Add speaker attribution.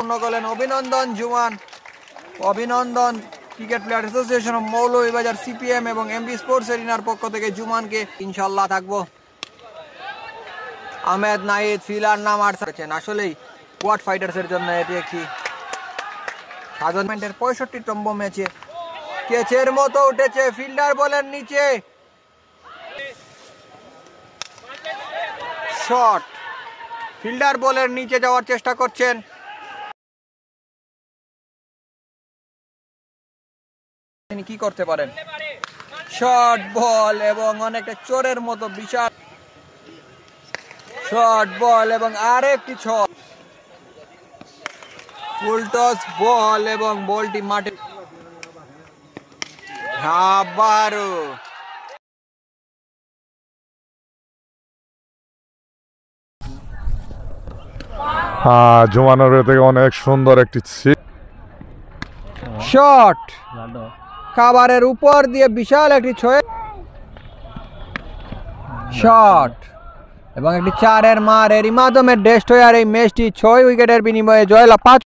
Speaker 1: সম্পন্ন করলেন। অভিনন্দন জুমান, অভিনন্দন cricket player association of Moulvibazar CPM এবং এমবি স্পোর্টস এরিনার পক্ষ থেকে জুমানকে ইনশাল্লাহ থাকবো। আহমেদ নাহিদ ফিলার নাম আটছেন। আসলেই কোয়াড ফাইটার্সের জন্য এটি একটি সাধারণের 65তম ম্যাচে ক্যাচের মতো উঠেছে, ফিল্ডার বলের নিচে শট, ফিল্ডার বলের নিচে যাওয়ার চেষ্টা করছেন। তিনি কি করতে পারেন? শর্ট বল এবং অনেকটা চোরের মতো বিশাল শর্ট বল এবং আরেকটি ছক, ফুল টস বল এবং বলটি মাঠে আবারও
Speaker 2: জুমানের থেকে অনেক সুন্দর একটি
Speaker 1: শট, খাবারের উপর দিয়ে বিশাল একটি ছয় শট এবং একটি 4-এর মার, এরই মাধ্যমে ডেস্ট্রয়ার এই ম্যাচটি 6 উইকেটের বিনিময়ে জয়লাভ।